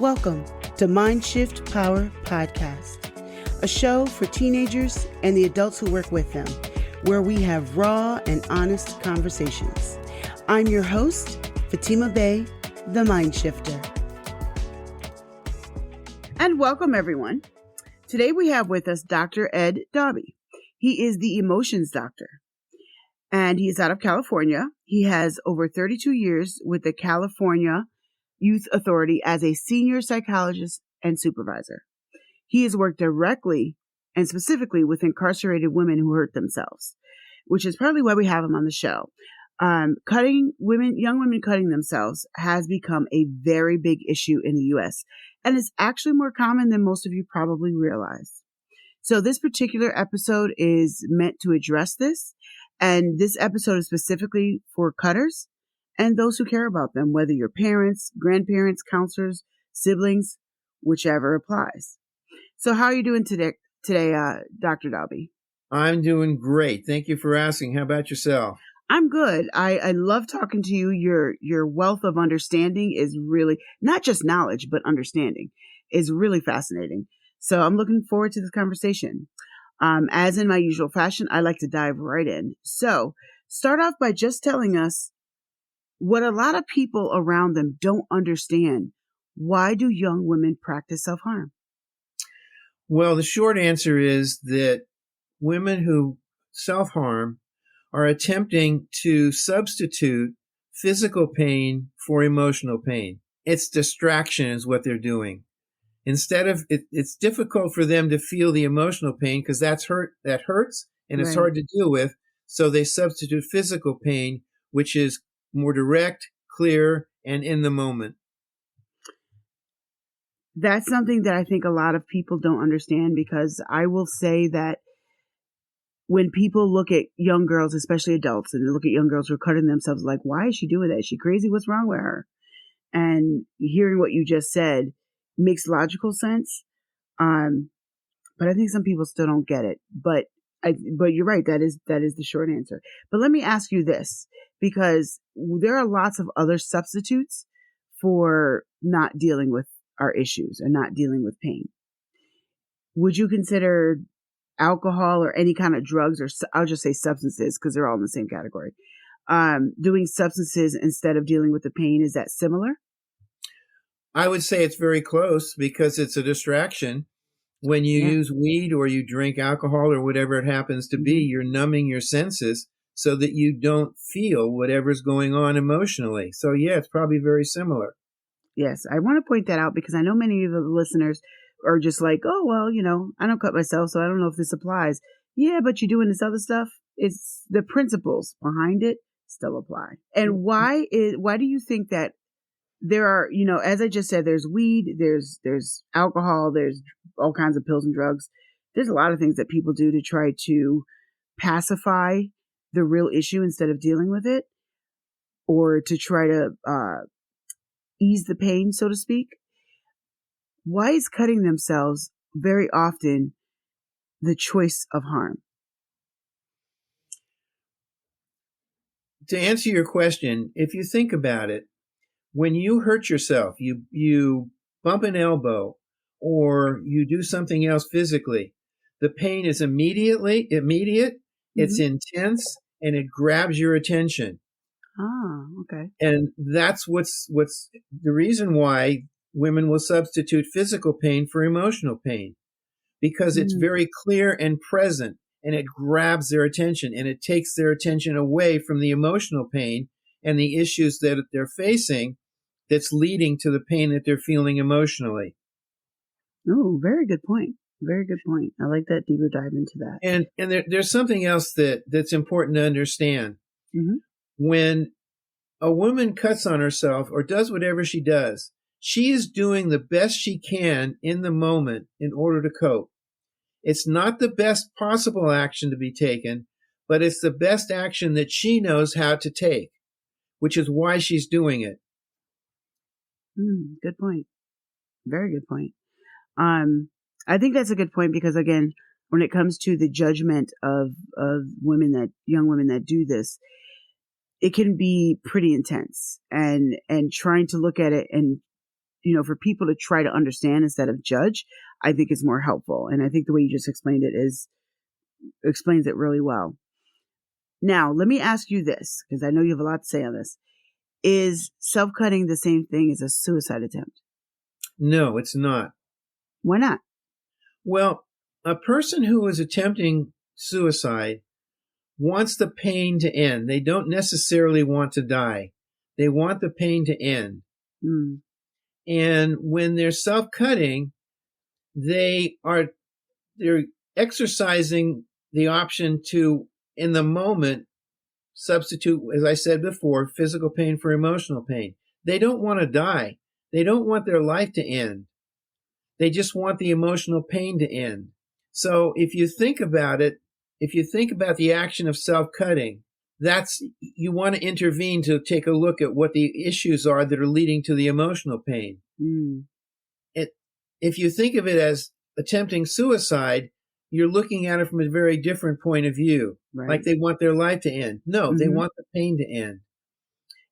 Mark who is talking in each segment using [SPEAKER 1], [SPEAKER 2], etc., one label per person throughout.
[SPEAKER 1] Welcome to Mind Shift Power Podcast, a show for teenagers and the adults who work with them, where we have raw and honest conversations. I'm your host, Fatima Bey, the Mind Shifter. And welcome, everyone. Today we have with us Dr. Ed Daube. He is the emotions doctor, and he is out of California. He has over 32 years with the California Youth Authority as a senior psychologist and supervisor. He has worked directly and specifically with incarcerated women who hurt themselves, which is partly why we have him on the show. Young women cutting themselves has become a very big issue in the U.S., and it's actually more common than most of you probably realize. So this particular episode is meant to address this, and this episode is specifically for cutters and those who care about them, whether you're parents, grandparents, counselors, siblings, whichever applies. So how are you doing today, Dr. Daube?
[SPEAKER 2] I'm doing great. Thank you for asking. How about yourself?
[SPEAKER 1] I'm good. I love talking to you. Your wealth of understanding is really, not just knowledge, but understanding is really fascinating. So I'm looking forward to this conversation. As in my usual fashion, I like to dive right in. So start off by just telling us what a lot of people around them don't understand. Why do young women practice self-harm?
[SPEAKER 2] Well, the short answer is that women who self-harm are attempting to substitute physical pain for emotional pain. It's distraction is what they're doing. Instead of, it's difficult for them to feel the emotional pain because that hurts and it's hard to deal with. So they substitute physical pain, which is more direct, clear, and in the moment.
[SPEAKER 1] That's something that I think a lot of people don't understand, because I will say that when people look at young girls, especially adults, and they look at young girls who are cutting themselves, like, why is she doing that? Is she crazy? What's wrong with her? And hearing what you just said makes logical sense. But I think some people still don't get it. But you're right. That is the short answer. But let me ask you this, because there are lots of other substitutes for not dealing with our issues and not dealing with pain. Would you consider alcohol or any kind of drugs, or I'll just say substances because they're all in the same category, doing substances instead of dealing with the pain? Is that similar?
[SPEAKER 2] I would say it's very close because it's a distraction. When you use weed or you drink alcohol or whatever it happens to be, you're numbing your senses so that you don't feel whatever's going on emotionally. So yeah, it's probably very similar.
[SPEAKER 1] Yes, I want to point that out because I know many of the listeners are just like, oh, well, I don't cut myself, so I don't know if this applies. Yeah, but you're doing this other stuff. It's the principles behind it still apply. And why do you think that there are, as I just said, there's weed, there's alcohol, there's all kinds of pills and drugs. There's a lot of things that people do to try to pacify the real issue instead of dealing with it, or to try to ease the pain, so to speak. Why is cutting themselves very often the choice of harm?
[SPEAKER 2] To answer your question, if you think about it, when you hurt yourself, you bump an elbow or you do something else physically, the pain is immediate, it's intense, and it grabs your attention.
[SPEAKER 1] Ah, okay.
[SPEAKER 2] And that's what's the reason why women will substitute physical pain for emotional pain, because it's very clear and present, and it grabs their attention, and it takes their attention away from the emotional pain and the issues that they're facing that's leading to the pain that they're feeling emotionally.
[SPEAKER 1] Oh, very good point. Very good point. I like that deeper dive into that.
[SPEAKER 2] And there's something else that's important to understand.
[SPEAKER 1] Mm-hmm.
[SPEAKER 2] When a woman cuts on herself or does whatever she does, she is doing the best she can in the moment in order to cope. It's not the best possible action to be taken, but it's the best action that she knows how to take, which is why she's doing it.
[SPEAKER 1] Good point. Very good point. I think that's a good point because, again, when it comes to the judgment of young women that do this, it can be pretty intense, and trying to look at it and for people to try to understand instead of judge, I think is more helpful. And I think the way you just explained it explains it really well. Now, let me ask you this, because I know you have a lot to say on this. Is self-cutting the same thing as a suicide attempt?
[SPEAKER 2] No, it's not.
[SPEAKER 1] Why not?
[SPEAKER 2] Well, a person who is attempting suicide wants the pain to end. They don't necessarily want to die. They want the pain to end.
[SPEAKER 1] Mm.
[SPEAKER 2] And when they're self-cutting, they're exercising the option to, in the moment, substitute, as I said before, physical pain for emotional pain. They don't want to die. They don't want their life to end. They just want the emotional pain to end. So if you think about it, if you think about the action of self-cutting, you want to intervene to take a look at what the issues are that are leading to the emotional pain.
[SPEAKER 1] Mm.
[SPEAKER 2] If you think of it as attempting suicide, you're looking at it from a very different point of view.
[SPEAKER 1] Right.
[SPEAKER 2] Like they want their life to end. No, they want the pain to end.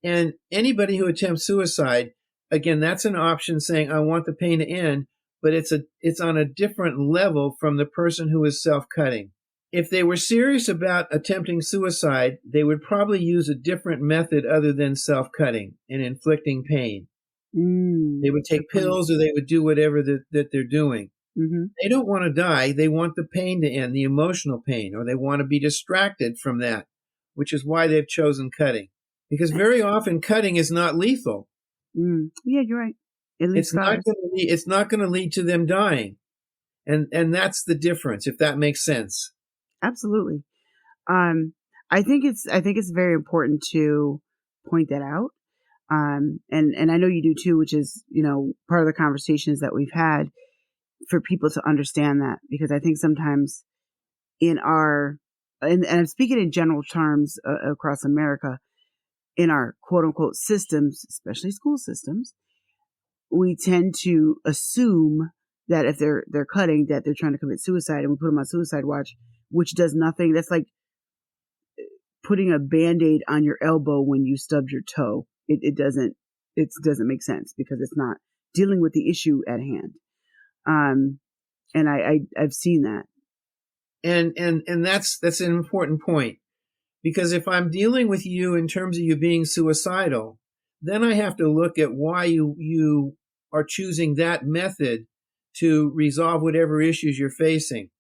[SPEAKER 2] And anybody who attempts suicide, again, that's an option saying, I want the pain to end, but it's on a different level from the person who is self-cutting. If they were serious about attempting suicide, they would probably use a different method other than self-cutting and inflicting pain. They would take pills or they would do whatever that they're doing. Mm-hmm. They don't want to die. They want the pain to end, the emotional pain, or they want to be distracted from that, which is why they've chosen cutting. Because very often cutting is not lethal.
[SPEAKER 1] Mm. Yeah, you're right.
[SPEAKER 2] It's not going to lead to them dying. And that's the difference, if that makes sense.
[SPEAKER 1] Absolutely. I think it's very important to point that out. And I know you do too, which is, part of the conversations that we've had for people to understand that, because I think sometimes and I'm speaking in general terms across America, in our quote unquote systems, especially school systems, we tend to assume that if they're cutting, that they're trying to commit suicide, and we put them on suicide watch, which does nothing. That's like putting a Band-Aid on your elbow when you stubbed your toe. It doesn't make sense, because it's not dealing with the issue at hand. And I've seen that.
[SPEAKER 2] And that's an important point, because if I'm dealing with you in terms of you being suicidal, then I have to look at why you are choosing that method to resolve whatever issues you're facing.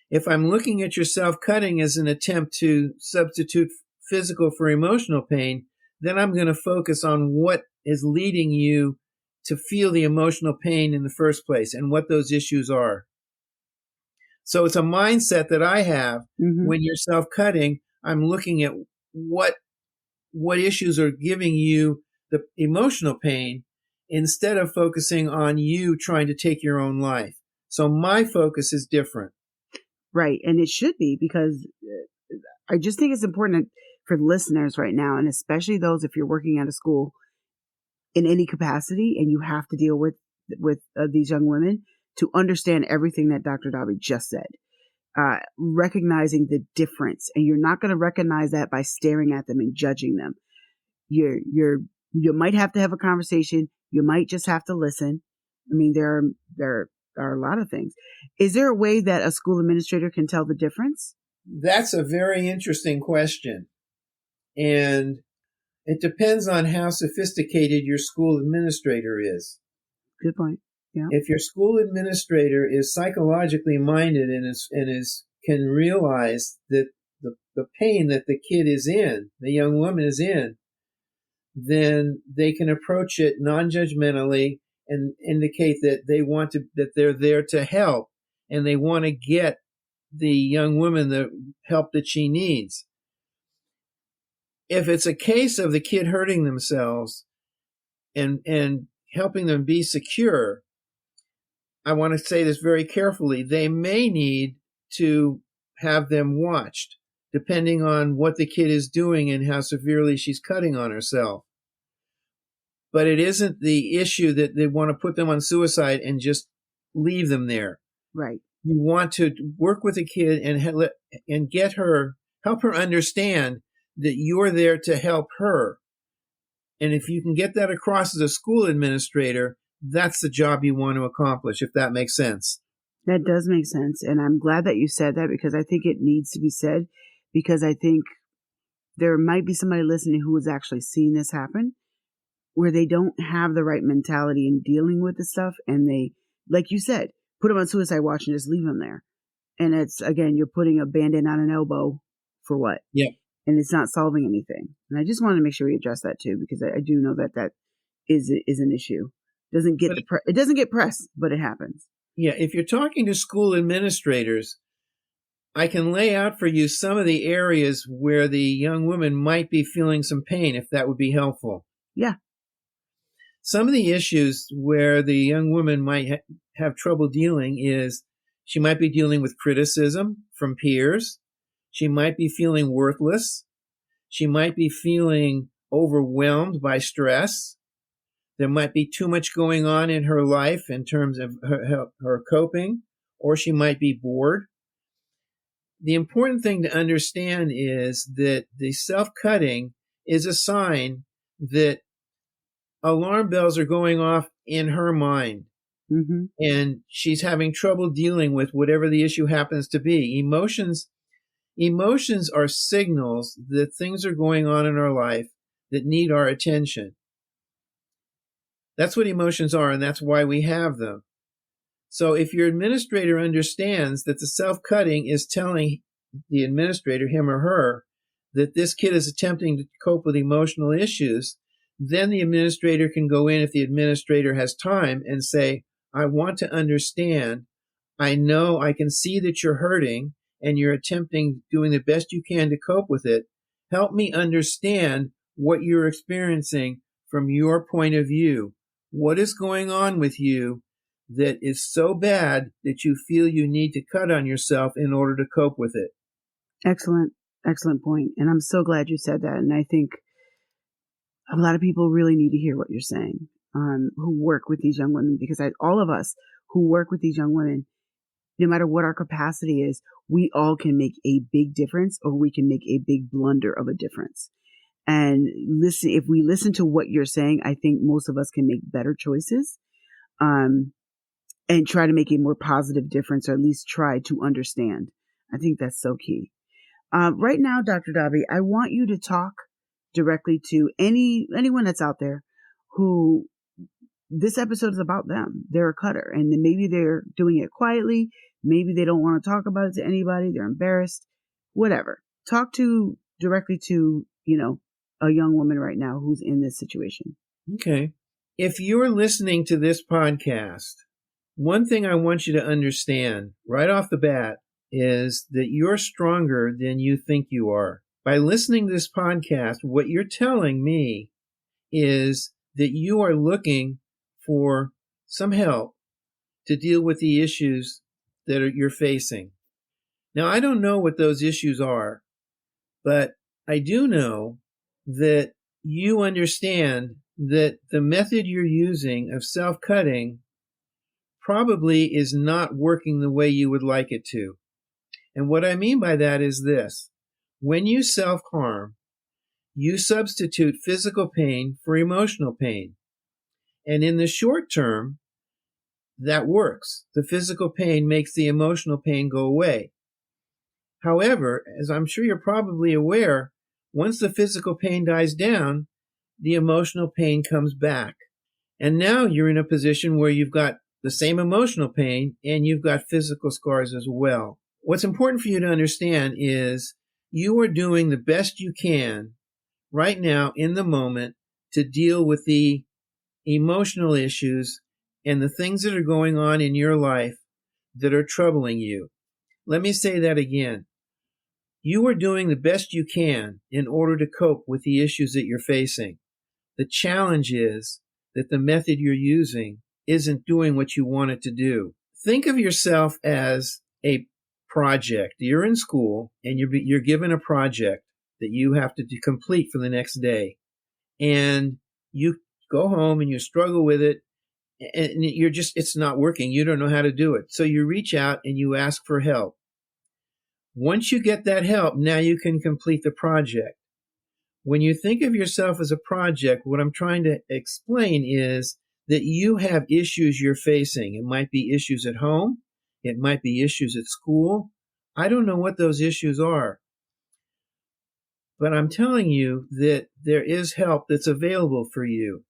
[SPEAKER 2] If I'm looking at your self-cutting as an attempt to substitute physical for emotional pain, then I'm going to focus on what is leading you to feel the emotional pain in the first place and what those issues are. So it's a mindset that I have. Mm-hmm. When you're self-cutting, I'm looking at what issues are giving you the emotional pain instead of focusing on you trying to take your own life. So my focus is different.
[SPEAKER 1] Right. And it should be, because I just think it's important for listeners right now, and especially those, if you're working at a school in any capacity and you have to deal with these young women, to understand everything that Dr. Daube just said, recognizing the difference. And you're not going to recognize that by staring at them and judging them. You might have to have a conversation. You might just have to listen. I mean, there are a lot of things. Is there a way that a school administrator can tell the difference?
[SPEAKER 2] That's a very interesting question. And it depends on how sophisticated your school administrator is.
[SPEAKER 1] Good point. Yeah.
[SPEAKER 2] If your school administrator is psychologically minded and can realize that the pain that the kid is in, the young woman is in, then they can approach it non-judgmentally and indicate that that they're there to help, and they want to get the young woman the help that she needs. If it's a case of the kid hurting themselves and helping them be secure, I want to say this very carefully. They may need to have them watched, depending on what the kid is doing and how severely she's cutting on herself. But it isn't the issue that they want to put them on suicide and just leave them there.
[SPEAKER 1] Right.
[SPEAKER 2] You want to work with a kid and help her understand that you're there to help her. And if you can get that across as a school administrator, that's the job you want to accomplish, if that makes sense.
[SPEAKER 1] That does make sense. And I'm glad that you said that, because I think it needs to be said, because I think there might be somebody listening who has actually seen this happen, where they don't have the right mentality in dealing with the stuff. And they, like you said, put them on suicide watch and just leave them there. And it's, again, you're putting a Band-Aid on an elbow for what?
[SPEAKER 2] Yeah.
[SPEAKER 1] And it's not solving anything. And I just wanted to make sure we address that too, because I do know that is an issue. It doesn't get press, but it happens.
[SPEAKER 2] Yeah. If you're talking to school administrators, I can lay out for you some of the areas where the young woman might be feeling some pain, if that would be helpful.
[SPEAKER 1] Yeah.
[SPEAKER 2] Some of the issues where the young woman might have trouble dealing is she might be dealing with criticism from peers. She might be feeling worthless. She might be feeling overwhelmed by stress. There might be too much going on in her life in terms of her coping, or she might be bored. The important thing to understand is that the self-cutting is a sign that alarm bells are going off in her mind.
[SPEAKER 1] Mm-hmm.
[SPEAKER 2] And she's having trouble dealing with whatever the issue happens to be. Emotions are signals that things are going on in our life that need our attention. That's what emotions are, and that's why we have them. So if your administrator understands that the self-cutting is telling the administrator, him or her, that this kid is attempting to cope with emotional issues, then the administrator can go in, if the administrator has time, and say, I want to understand. I know I can see that you're hurting and you're doing the best you can to cope with it. Help me understand what you're experiencing from your point of view. What is going on with you that is so bad that you feel you need to cut on yourself in order to cope with it?
[SPEAKER 1] Excellent. Excellent point. And I'm so glad you said that. And I think a lot of people really need to hear what you're saying, who work with these young women, because all of us who work with these young women, no matter what our capacity is, we all can make a big difference, or we can make a big blunder of a difference. And if we listen to what you're saying, I think most of us can make better choices, and try to make a more positive difference, or at least try to understand. I think that's so key. Right now, Dr. Daube, I want you to talk directly to anyone that's out there who this episode is about them. They're a cutter, and maybe they're doing it quietly. Maybe they don't want to talk about it to anybody. They're embarrassed, whatever. Talk directly to, a young woman right now who's in this situation.
[SPEAKER 2] Okay. If you're listening to this podcast, one thing I want you to understand right off the bat is that you're stronger than you think you are. By listening to this podcast, what you're telling me is that you are looking for some help to deal with the issues that you're facing. Now, I don't know what those issues are, but I do know that you understand that the method you're using of self-cutting probably is not working the way you would like it to. And what I mean by that is this. When you self-harm, you substitute physical pain for emotional pain. And in the short term, that works. The physical pain makes the emotional pain go away. However, as I'm sure you're probably aware, once the physical pain dies down, the emotional pain comes back. And now you're in a position where you've got the same emotional pain and you've got physical scars as well. What's important for you to understand is you are doing the best you can right now in the moment to deal with the emotional issues and the things that are going on in your life that are troubling you. Let me say that again. You are doing the best you can in order to cope with the issues that you're facing. The challenge is that the method you're using isn't doing what you want it to do. Think of yourself as a project. You're in school and you're given a project that you have to complete for the next day. And you go home and you struggle with it and it's not working. You don't know how to do it. So you reach out and you ask for help. Once you get that help, now you can complete the project. When you think of yourself as a project, what I'm trying to explain is that you have issues you're facing. It might be issues at home. It might be issues at school. I don't know what those issues are. But I'm telling you that there is help that's available for you.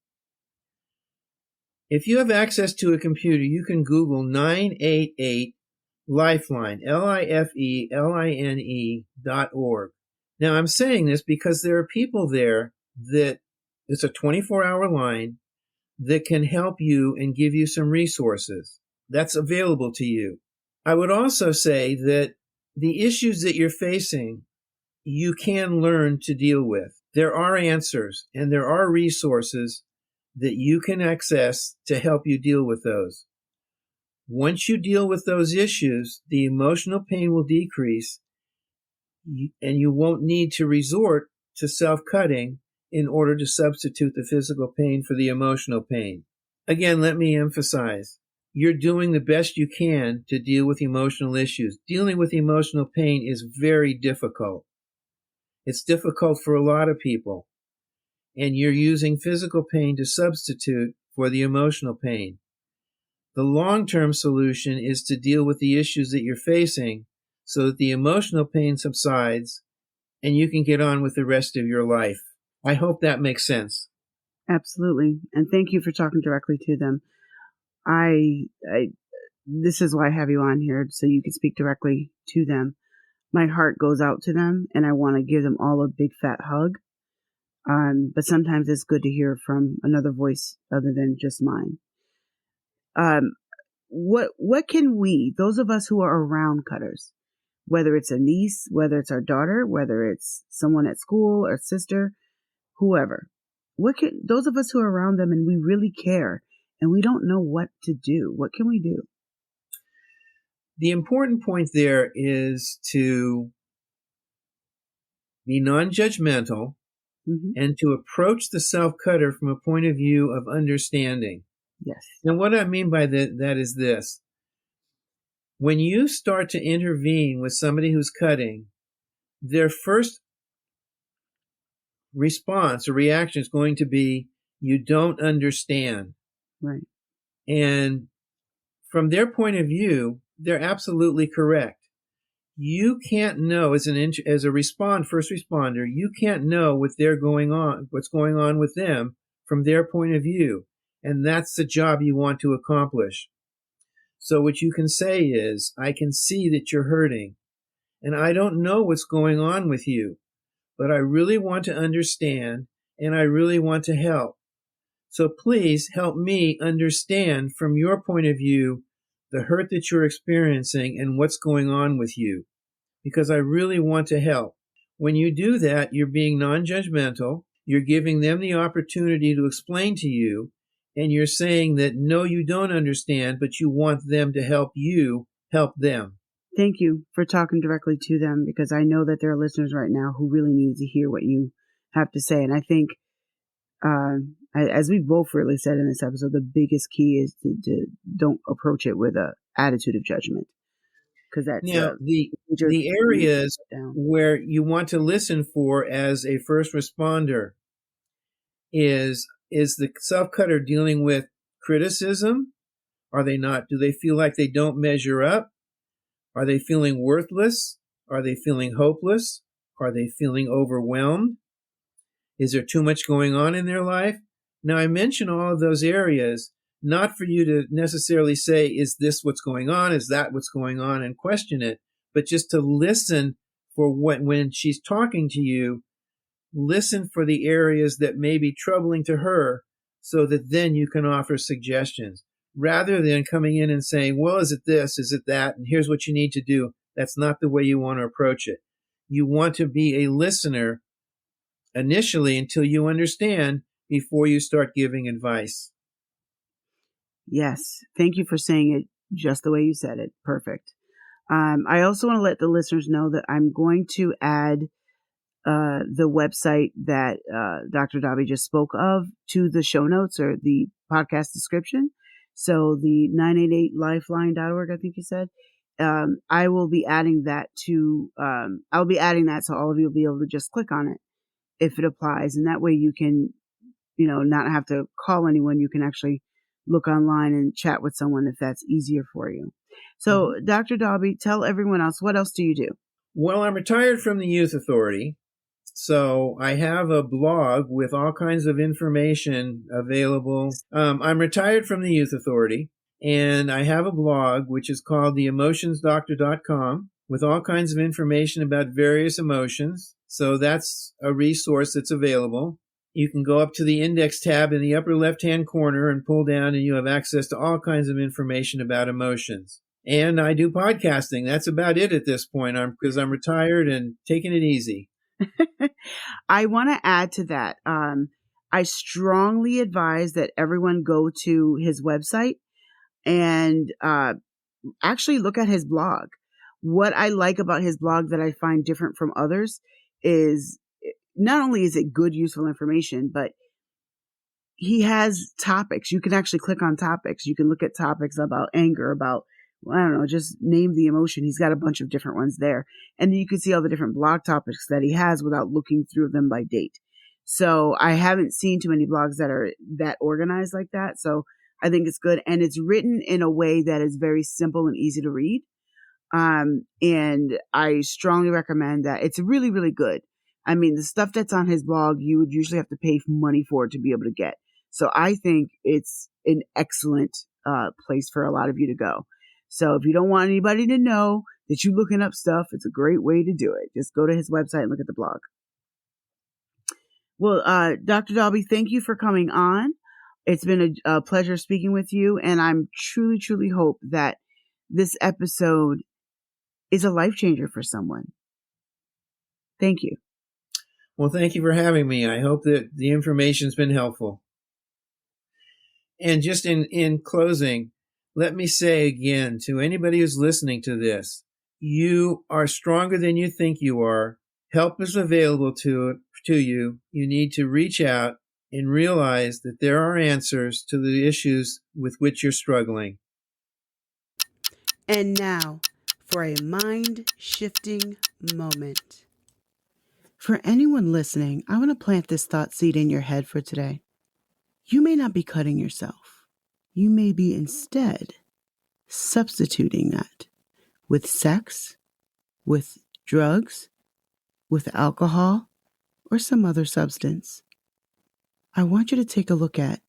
[SPEAKER 2] If you have access to a computer, you can Google 988 Lifeline, LIFELINE.org. Now, I'm saying this because there are people there that it's a 24-hour line that can help you and give you some resources. That's available to you. I would also say that the issues that you're facing, you can learn to deal with. There are answers and there are resources that you can access to help you deal with those. Once you deal with those issues, the emotional pain will decrease and you won't need to resort to self-cutting in order to substitute the physical pain for the emotional pain. Again, let me emphasize, you're doing the best you can to deal with emotional issues. Dealing with emotional pain is very difficult. It's difficult for a lot of people. And you're using physical pain to substitute for the emotional pain. The long-term solution is to deal with the issues that you're facing so that the emotional pain subsides and you can get on with the rest of your life. I hope that makes sense.
[SPEAKER 1] Absolutely. And thank you for talking directly to them. This is why I have you on here, so you can speak directly to them. My heart goes out to them and I want to give them all a big fat hug. But sometimes it's good to hear from another voice other than just mine. What can we, those of us who are around cutters, whether it's a niece, whether it's our daughter, whether it's someone at school or sister, whoever, those of us who are around them and we really care and we don't know what to do, what can we do?
[SPEAKER 2] The important point there is to be non-judgmental and to approach the self-cutter from a point of view of understanding.
[SPEAKER 1] Yes.
[SPEAKER 2] And what I mean by that is this. When you start to intervene with somebody who's cutting, their first response or reaction is going to be, you don't understand.
[SPEAKER 1] Right.
[SPEAKER 2] And from their point of view, they're absolutely correct. You can't know as a first responder, you can't know what's going on with them from their point of view. And that's the job you want to accomplish. So what you can say is, I can see that you're hurting and I don't know what's going on with you, but I really want to understand and I really want to help. So please help me understand from your point of view the hurt that you're experiencing and what's going on with you, because I really want to help. When you do that, you're being non-judgmental, you're giving them the opportunity to explain to you, and you're saying that no, you don't understand, but you want them to help you help them.
[SPEAKER 1] Thank you for talking directly to them, because I know that there are listeners right now who really need to hear what you have to say. And I think, as we've both really said in this episode, the biggest key is to don't approach it with an attitude of judgment. Because that's
[SPEAKER 2] the areas where you want to listen for as a first responder is the self-cutter dealing with criticism? Are they not? Do they feel like they don't measure up? Are they feeling worthless? Are they feeling hopeless? Are they feeling overwhelmed? Is there too much going on in their life? Now, I mention all of those areas not for you to necessarily say, is this what's going on? Is that what's going on? And question it, but just to listen for when she's talking to you, listen for the areas that may be troubling to her so that then you can offer suggestions rather than coming in and saying, well, is it this? Is it that? And here's what you need to do. That's not the way you want to approach it. You want to be a listener initially until you understand before you start giving advice.
[SPEAKER 1] Yes. Thank you for saying it just the way you said it. Perfect. I also want to let the listeners know that I'm going to add the website that Dr. Daube just spoke of to the show notes or the podcast description. So the 988lifeline.org, I think you said. I will be adding that I'll be adding that so all of you will be able to just click on it if it applies. And that way you can, not have to call anyone. You can actually look online and chat with someone if that's easier for you. So, Dr. Daube, tell everyone else, what else do you do?
[SPEAKER 2] Well, I'm retired from the Youth Authority, so I have a blog with all kinds of information available. I'm retired from the Youth Authority, and I have a blog which is called theemotionsdoctor.com with all kinds of information about various emotions. So that's a resource that's available. You can go up to the index tab in the upper left-hand corner and pull down, and you have access to all kinds of information about emotions. And I do podcasting. That's about it at this point, because I'm retired and taking it easy.
[SPEAKER 1] I want to add to that. I strongly advise that everyone go to his website and actually look at his blog. What I like about his blog that I find different from others is not only is it good, useful information, but he has topics. You can actually click on topics. You can look at topics about anger, about, I don't know, just name the emotion. He's got a bunch of different ones there. And you can see all the different blog topics that he has without looking through them by date. So I haven't seen too many blogs that are that organized like that. So I think it's good. And it's written in a way that is very simple and easy to read. And I strongly recommend that. It's really, really good. I mean, the stuff that's on his blog, you would usually have to pay money for it to be able to get. So I think it's an excellent place for a lot of you to go. So if you don't want anybody to know that you're looking up stuff, it's a great way to do it. Just go to his website and look at the blog. Well, Dr. Daube, thank you for coming on. It's been a pleasure speaking with you. And I'm truly, truly hope that this episode is a life changer for someone. Thank you.
[SPEAKER 2] Well, thank you for having me. I hope that the information's been helpful. And just in closing, let me say again to anybody who's listening to this, you are stronger than you think you are. Help is available to you. You need to reach out and realize that there are answers to the issues with which you're struggling.
[SPEAKER 1] And now for a mind-shifting moment. For anyone listening, I want to plant this thought seed in your head for today. You may not be cutting yourself. You may be instead substituting that with sex, with drugs, with alcohol, or some other substance. I want you to take a look at,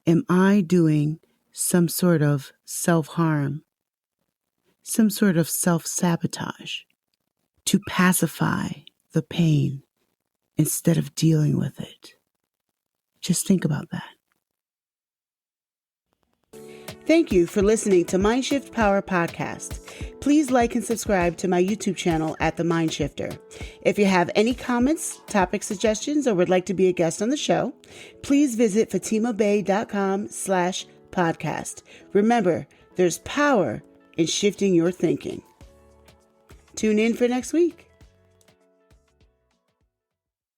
[SPEAKER 1] am I doing some sort of self-harm, some sort of self-sabotage to pacify the pain instead of dealing with it? Just think about that. Thank you for listening to Mindshift Power Podcast. Please like and subscribe to my YouTube channel at The Mind Shifter. If you have any comments, topic suggestions, or would like to be a guest on the show, please visit fatimabay.com/podcast. Remember, there's power in shifting your thinking. Tune in for next week.